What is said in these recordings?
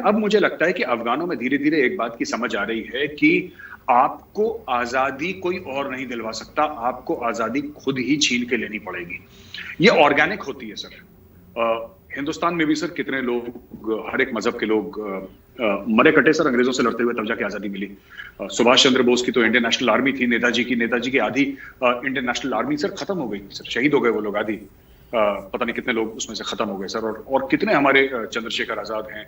अब मुझे लगता है कि अफगानों में धीरे धीरे एक बात की समझ आ रही है कि आपको आजादी कोई और नहीं दिलवा सकता, आपको आजादी खुद ही छीन के लेनी पड़ेगी। ये ऑर्गेनिक होती है सर। हिंदुस्तान में भी सर कितने लोग, हर एक मजहब के लोग मरे कटे सर अंग्रेजों से लड़ते हुए, तब जाके आजादी मिली। सुभाष चंद्र बोस की तो इंडियन नेशनल आर्मी थी, नेताजी की आधी इंडियन नेशनल आर्मी सर खत्म हो गई सर, शहीद हो गए वो लोग आधी। पता नहीं कितने लोग उसमें से खत्म हो गए सर। और कितने हमारे चंद्रशेखर आजाद हैं,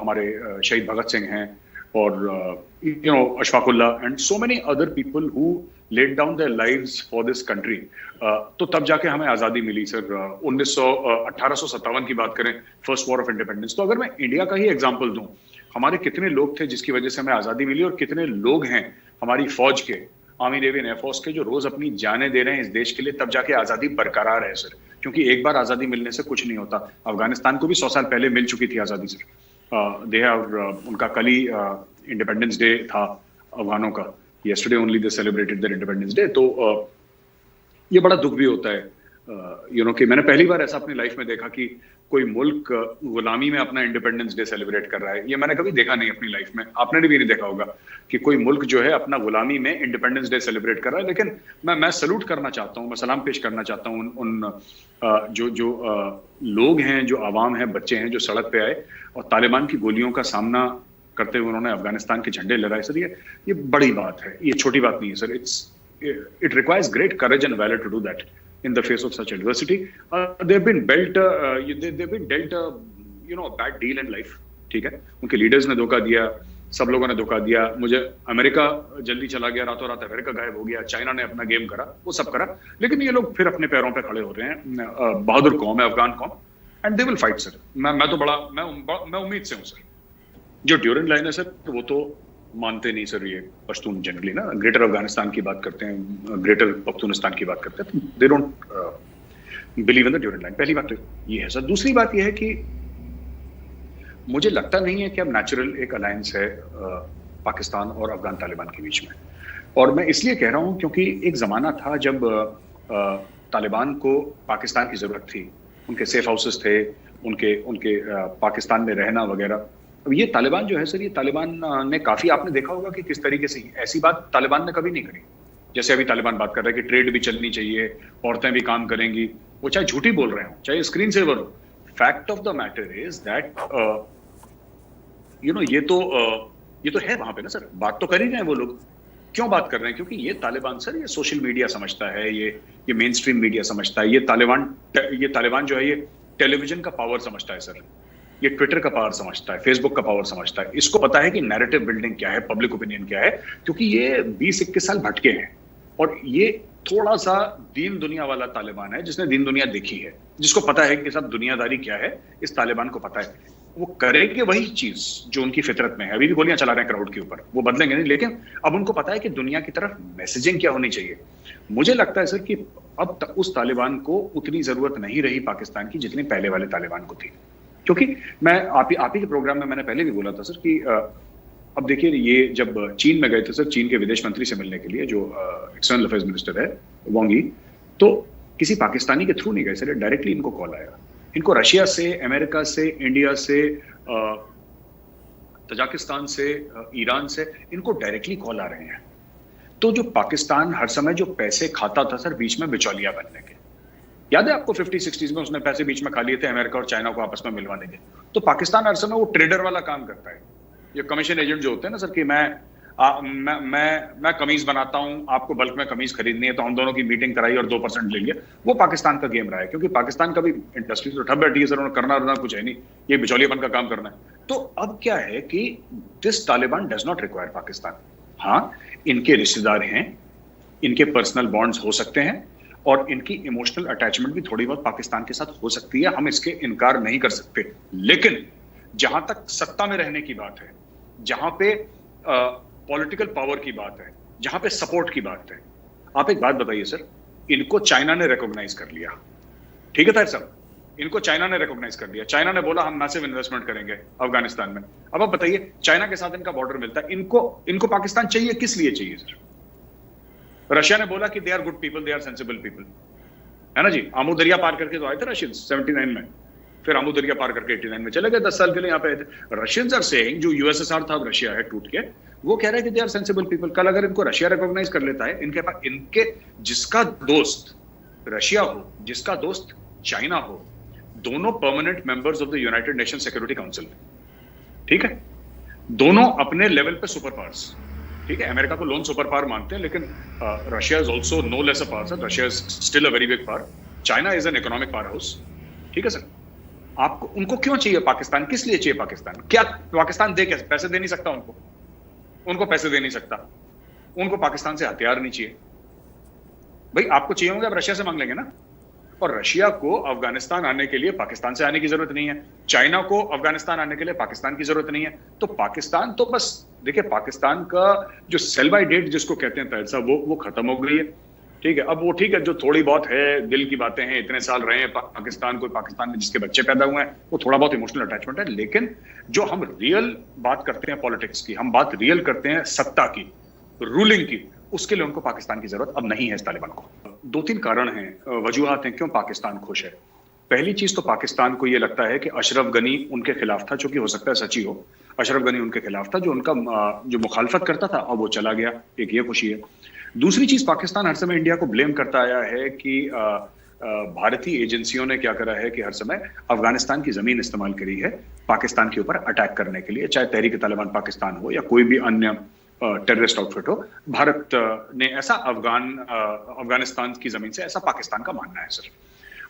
हमारे शहीद भगत सिंह हैं, और Ashfaqulla and so many other people who laid down their lives for this country. तो तब जाके हमें आजादी मिली सर। 1857 की बात करें, फर्स्ट वॉर ऑफ इंडिपेंडेंस। तो अगर मैं इंडिया का ही एग्जांपल दूं, हमारे कितने लोग थे जिसकी वजह से हमें आजादी मिली, और कितने लोग हैं हमारी फौज के, आर्मी नेवी एयर फोर्स के, जो रोज अपनी जानें दे रहे हैं इस देश के लिए, तब जाके आजादी बरकरार है सर। क्योंकि एक बार आजादी मिलने से कुछ नहीं होता। अफगानिस्तान को भी 100 साल पहले मिल चुकी थी आजादी सर। उनका कल ही इंडिपेंडेंस डे था अफगानों का। yesterday only they celebrated their independence day। तो ये बड़ा दुख भी होता है कि मैंने पहली बार ऐसा अपनी लाइफ में देखा कि कोई मुल्क गुलामी में अपना इंडिपेंडेंस डे सेलिब्रेट कर रहा है। ये मैंने कभी देखा नहीं अपनी लाइफ में, आपने भी नहीं देखा होगा कि कोई मुल्क जो है अपना गुलामी में इंडिपेंडेंस डे सेलिब्रेट कर रहा है। लेकिन मैं सल्यूट करना चाहता हूँ, मैं सलाम पेश करना चाहता हूँ उन जो लोग हैं, जो आवाम है, बच्चे हैं, जो सड़क पे आए और तालिबान की गोलियों का सामना करते हुए उन्होंने अफगानिस्तान के झंडे लहराए सर। ये बड़ी बात है, ये छोटी बात नहीं है sir. It requires great courage and valour to do that in the face of such adversity। they've been dealt a bad deal in life। ठीक है, उनके लीडर्स ने धोखा दिया, सब लोगों ने धोखा दिया। मुझे अमेरिका जल्दी चला गया, रातों रात अमेरिका गायब हो गया, चाइना ने अपना गेम करा, वो सब करा, लेकिन ये लोग फिर अपने पैरों पे खड़े हो रहे हैं। बहादुर कौम है अफगान कौम, and they will fight sir. मैं उम्मीद से हूँ सर। जो ड्यूरेंट लाइन है सर, वो तो मानते नहीं सर ये पश्तून जनरली ना। ग्रेटर अफगानिस्तान की बात करते हैं, ग्रेटर पख्तूनिस्तान की बात करते हैं, they don't believe in the Durand line. पहली बात तो ये है सर। दूसरी बात ये है कि मुझे लगता नहीं है कि अब नेचुरल एक अलायंस है पाकिस्तान और अफगान तालिबान के बीच में। और मैं इसलिए कह रहा हूं क्योंकि एक जमाना था जब तालिबान को पाकिस्तान की जरूरत थी, उनके सेफ हाउसेस थे, उनके पाकिस्तान में रहना वगैरह। अब ये तालिबान जो है सर, ये तालिबान ने काफी, आपने देखा होगा कि किस तरीके से, ऐसी बात तालिबान ने कभी नहीं करी जैसे अभी तालिबान बात कर रहा है कि ट्रेड भी चलनी चाहिए, औरतें भी काम करेंगी, वो चाहे झूठी बोल रहे हो, चाहे स्क्रीन सेवर हो। Fact of the matter is that ये तो है वहां पे ना सर। बात तो कर ही रहे हैं वो लोग। क्यों बात कर रहे हैं? क्योंकि ये तालिबान सर, ये सोशल मीडिया समझता है, ये मेन स्ट्रीम मीडिया समझता है, ये तालिबान जो है ये टेलीविजन का पावर समझता है सर, ये ट्विटर का पावर समझता है, फेसबुक का पावर समझता है। इसको पता है कि नैरेटिव बिल्डिंग क्या है, पब्लिक ओपिनियन क्या है, क्योंकि ये 20-21 साल भटके हैं। और ये थोड़ा सा दीन दुनिया वाला तालिबान है, जिसने दीन दुनिया देखी है, जिसको पता है कि सब दुनियादारी क्या है, इस तालिबान को पता है। वो करेंगे वही चीज जो उनकी फितरत में है। अभी भी गोलियां चला रहे हैं क्राउड के ऊपर, वो बदलेंगे नहीं, लेकिन अब उनको पता है कि दुनिया की तरफ मैसेजिंग क्या होनी चाहिए। मुझे लगता है सर कि अब उस तालिबान को उतनी जरूरत नहीं रही पाकिस्तान की जितनी पहले वाले तालिबान को थी। क्योंकि मैं आप ही के प्रोग्राम में मैंने पहले भी बोला था सर कि अब देखिए, ये जब चीन में गए थे सर, चीन के विदेश मंत्री से मिलने के लिए, जो एक्सटर्नल अफेयर्स मिनिस्टर है वांग यी, तो किसी पाकिस्तानी के थ्रू नहीं गए सर, डायरेक्टली इनको कॉल आया। इनको रशिया से, अमेरिका से, इंडिया से, तजाकिस्तान से, ईरान से, इनको डायरेक्टली कॉल आ रहे हैं। तो जो पाकिस्तान हर समय जो पैसे खाता था सर बीच में बिचौलिया बनने के, याद है आपको 50-60s में उसने पैसे बीच में खा लिए थे अमेरिका और चाइना को आपस में मिलवाने के। तो पाकिस्तान हर समय वो ट्रेडर वाला काम करता है, ये कमीशन एजेंट जो होते हैं ना सर, कि मैं कमीज बनाता हूं, आपको बल्क में कमीज खरीदनी है, तो हम दोनों की मीटिंग कराई और 2% ले लिया। वो पाकिस्तान का गेम रहा है, क्योंकि पाकिस्तान का भी इंडस्ट्री तो ठप बैठी है सर, उन्हें करना कुछ है नहीं, ये बिचौलियापन का काम करना है। तो अब क्या है कि this Taliban does not require Pakistan. हाँ, इनके रिश्तेदार हैं, इनके पर्सनल बॉन्ड्स हो सकते हैं, और इनकी इमोशनल अटैचमेंट भी थोड़ी बहुत पाकिस्तान के साथ हो सकती है, हम इसके इनकार नहीं कर सकते। लेकिन जहां तक सत्ता में रहने की बात है, जहां पे पॉलिटिकल पावर की बात है, जहां पे सपोर्ट की बात है, आप एक बात बताइए सर, इनको चाइना ने रिकॉग्नाइज कर लिया, ठीक है साहब, इनको चाइना ने रिकॉग्नाइज कर लिया। चाइना ने बोला हम मैसिव इन्वेस्टमेंट करेंगे अफगानिस्तान में। अब आप बताइए, चाइना के साथ इनका बॉर्डर मिलता है, इनको पाकिस्तान चाहिए, किस लिए चाहिए सर? रशिया ने बोला कि they are good people, they are sensible people, है ना जी। आमू दरिया पार करके तो आए थे रशियंस 79 में, फिर आमू दरिया पार करके 89 में चले गए, 10 साल के लिए यहाँ पे आए थे। रशियंस आर सेइंग, जो यूएसएसआर था अब रशिया है टूट के, वो कह रहे हैं कि दे आर सेंसिबल पीपल। कल अगर इनको रशिया रिकॉग्नाइज कर लेता है, इनके पास इनके जिसका दोस्त रशिया हो, जिसका दोस्त चाइना हो, दोनों permanent members of the United nation security council, ठीक है, दोनों अपने लेवल पे सुपर पावर्स, ठीक है। अमेरिका को लोन सुपर पावर मानते हैं, लेकिन Russia is also no less a power, Russia is still a very big power, China is an economic power house, ठीक है सर। आपको उनको क्यों चाहिए पाकिस्तान, किस लिए चाहिए पाकिस्तान? क्या पाकिस्तान दे, कैसे? पैसे दे नहीं सकता उनको पैसे दे नहीं सकता, उनको पाकिस्तान से हथियार नहीं चाहिए। भाई आपको चाहिए होंगे, आप रशिया से मांग लेंगे ना। और रशिया को अफगानिस्तान आने के लिए पाकिस्तान से आने की जरूरत नहीं है, चाइना को अफगानिस्तान आने के लिए पाकिस्तान की जरूरत नहीं है। तो पाकिस्तान तो बस देखिए, पाकिस्तान का जो सेल बाय डेट जिसको कहते हैं ताहिर साहब, वो खत्म हो गई है, ठीक है। अब वो ठीक है, जो थोड़ी बहुत है दिल की बातें हैं, इतने साल रहे हैं पाकिस्तान, कोई पाकिस्तान में जिसके बच्चे पैदा हुए हैं, वो थोड़ा बहुत इमोशनल अटैचमेंट है। लेकिन जो हम रियल बात करते हैं पॉलिटिक्स की, हम बात रियल करते हैं सत्ता की, रूलिंग की, उसके लिए उनको पाकिस्तान की जरूरत अब नहीं है इस तालिबान को। 2-3 कारण हैं, वजूहात हैं क्यों पाकिस्तान खुश है। पहली चीज तो पाकिस्तान को यह लगता है कि अशरफ गनी उनके खिलाफ था, जो कि हो सकता है सच्ची हो। अशरफ गनी उनके खिलाफ था, जो उनका जो मुखालफत करता था, अब वो चला गया, एक ये खुशी है। दूसरी चीज, पाकिस्तान हर समय इंडिया को ब्लेम करता आया है कि भारतीय एजेंसियों ने क्या करा है कि हर समय अफगानिस्तान की जमीन इस्तेमाल करी है पाकिस्तान के ऊपर अटैक करने के लिए, चाहे तहरीक तालिबान पाकिस्तान हो या कोई भी अन्य टेररिस्ट आउटफिट हो। भारत ने ऐसा अफगानिस्तान की जमीन से, ऐसा पाकिस्तान का मानना है सर।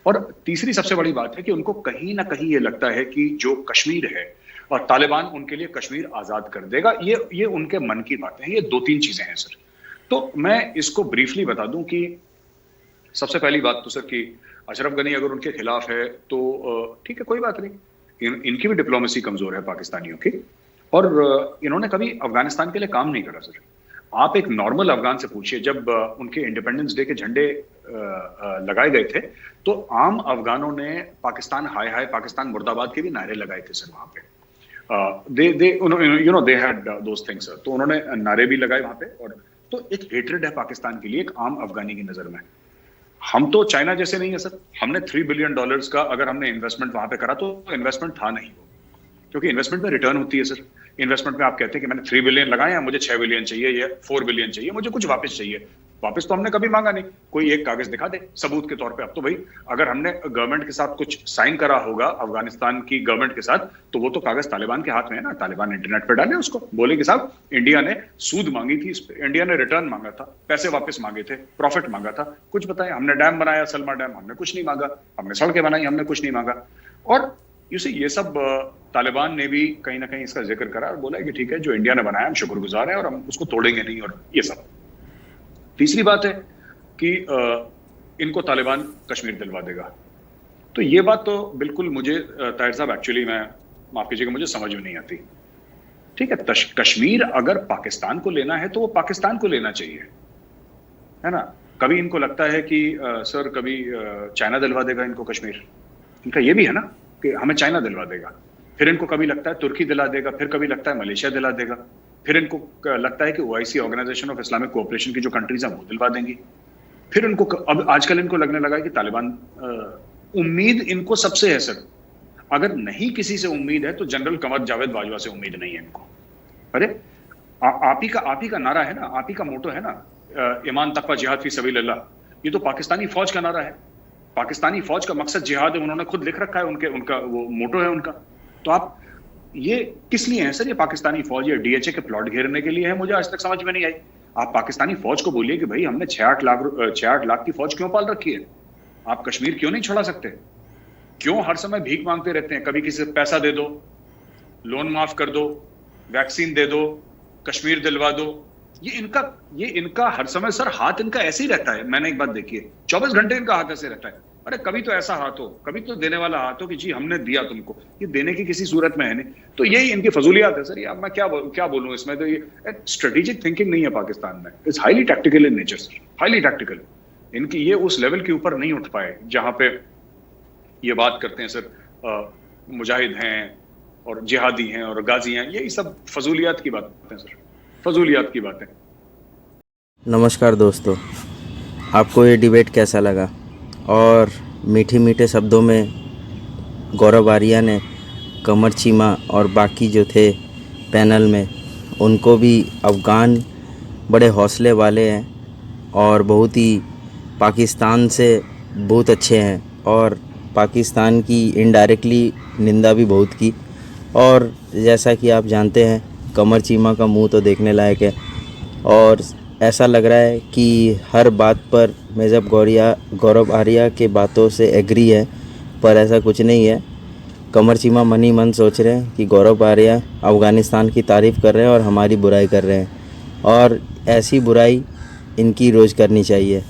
और तीसरी सबसे बड़ी बात है कि उनको कहीं ना कहीं ये लगता है कि जो कश्मीर है और तालिबान उनके लिए कश्मीर आजाद कर देगा, ये उनके मन की बातें हैं। ये 2-3 चीजें हैं सर। तो मैं इसको ब्रीफली बता दूं कि सबसे पहली बात तो सर कि अशरफ गनी अगर उनके खिलाफ है तो ठीक है, कोई बात नहीं, इनकी भी डिप्लोमेसी कमजोर है पाकिस्तानियों की, और इन्होंने कभी अफगानिस्तान के लिए काम नहीं करा सर। आप एक नॉर्मल अफगान से पूछिए, जब उनके इंडिपेंडेंस डे के झंडे लगाए गए थे, तो आम अफगानों ने पाकिस्तान हाय हाय, पाकिस्तान मुर्दाबाद के भी नारे लगाए थे सर वहां पे। They had those things sir. तो उन्होंने नारे भी लगाए वहां पे, और तो एक हेट्रेड है पाकिस्तान के लिए एक आम अफगानी की नजर में। हम तो चाइना जैसे नहीं है सर। हमने $3 बिलियन का अगर हमने इन्वेस्टमेंट वहां पे करा तो इन्वेस्टमेंट था नहीं, क्योंकि इन्वेस्टमेंट में रिटर्न होती है सर। इन्वेस्टमेंट में आप कहते हैं कि मैंने 3 बिलियन लगाए, मुझे 6 बिलियन चाहिए या 4 बिलियन चाहिए, मुझे कुछ वापस चाहिए। वापस तो हमने कभी मांगा नहीं, कोई एक कागज दिखा दे सबूत के तौर पे। अब तो भाई अगर हमने गवर्नमेंट के साथ कुछ साइन करा होगा, अफगानिस्तान की गवर्नमेंट के साथ, तो वो तो कागज तालिबान के हाथ में है ना। तालिबान इंटरनेट पे डाले उसको, बोले कि साहब इंडिया ने सूद मांगी थी इस पे, इंडिया ने रिटर्न मांगा था, पैसे वापस मांगे थे, प्रॉफिट मांगा था, कुछ बताएं। हमने डैम बनाया, सलमा डैम, हमने कुछ नहीं मांगा। हमने सड़कें बनाई, हमने कुछ नहीं मांगा। और ये सब तालिबान ने भी कहीं ना कहीं इसका जिक्र करा और बोला कि ठीक है, जो इंडिया ने बनाया हम शुक्रगुजार हैं और हम उसको तोड़ेंगे नहीं, और ये सब। तीसरी बात है कि इनको तालिबान कश्मीर दिलवा देगा। तो ये बात तो बिल्कुल मुझे ताहिर साहब, एक्चुअली मैं माफ कीजिएगा, मुझे समझ में नहीं आती। ठीक है, कश्मीर अगर पाकिस्तान को लेना है तो वो पाकिस्तान को लेना चाहिए, है ना। कभी इनको लगता है कि सर कभी चाइना दिलवा देगा इनको कश्मीर, इनका ये भी है ना कि हमें चाइना दिलवा देगा। फिर इनको कभी लगता है तुर्की दिला देगा, फिर कभी लगता है मलेशिया दिला देगा, फिर इनको लगता है कि OIC, organization of Islamic cooperation की जो कंट्रीज हैं वो दिलवा देंगी। फिर इनको अब आजकल इनको लगने लगा है कि तालिबान, उम्मीद इनको सबसे है सर। अगर नहीं किसी से उम्मीद है तो जनरल कमर जावेद बाजवा से उम्मीद नहीं है इनको। अरे आप ही का नारा है ना, आप ही का मोटो है ना, ईमान तकवा जिहाद फी सबीलिल्लाह। ये तो पाकिस्तानी फौज का नारा है। पाकिस्तानी फौज का मकसद जिहाद है, उन्होंने खुद लिख रखा है, उनका वो मोटो है उनका। तो आप ये किस लिए है सर? ये पाकिस्तानी फौज या DHA के प्लॉट घेरने के लिए है? मुझे आज तक समझ में नहीं आई। आप पाकिस्तानी फौज को बोलिए कि भाई हमने 6-8 लाख की फौज क्यों पाल रखी है? आप कश्मीर क्यों नहीं छुड़ा सकते? क्यों हर समय भीख मांगते रहते हैं? कभी किसी से पैसा दे दो, लोन माफ कर दो, वैक्सीन दे दो, कश्मीर दिलवा दो। ये इनका हर समय सर हाथ इनका ऐसे ही रहता है। मैंने एक बात देखी है, 24 घंटे इनका हाथ ऐसे रहता है। अरे कभी तो ऐसा हाथ हो, कभी तो देने वाला हाथ हो कि जी हमने दिया तुमको। ये देने की किसी सूरत में है नहीं। तो यही इनकी फजूलियात है सर। ये अब मैं क्या बोलूं इसमें। तो ये स्ट्रेटेजिक थिंकिंग नहीं है पाकिस्तान में। It's highly tactical in nature sir, highly tactical. इनकी ये उस लेवल के ऊपर नहीं उठ पाए जहां पे ये बात करते हैं सर मुजाहिद हैं और जिहादी हैं और गाजी हैं। यही सब फजूलियात की बातें सर, फजूलियात की बातें। नमस्कार दोस्तों, आपको ये डिबेट कैसा लगा और मीठे मीठे शब्दों में गौरव आर्या ने कमर चीमा और बाकी जो थे पैनल में, उनको भी अफ़गान बड़े हौसले वाले हैं और बहुत ही पाकिस्तान से बहुत अच्छे हैं और पाकिस्तान की इनडायरेक्टली निंदा भी बहुत की। और जैसा कि आप जानते हैं, कमर चीमा का मुंह तो देखने लायक है और ऐसा लग रहा है कि हर बात पर मेजर गौरव आर्या के बातों से एग्री है, पर ऐसा कुछ नहीं है। कमर चीमा मन ही मन सोच रहे हैं कि गौरव आर्या अफ़गानिस्तान की तारीफ़ कर रहे हैं और हमारी बुराई कर रहे हैं, और ऐसी बुराई इनकी रोज़ करनी चाहिए।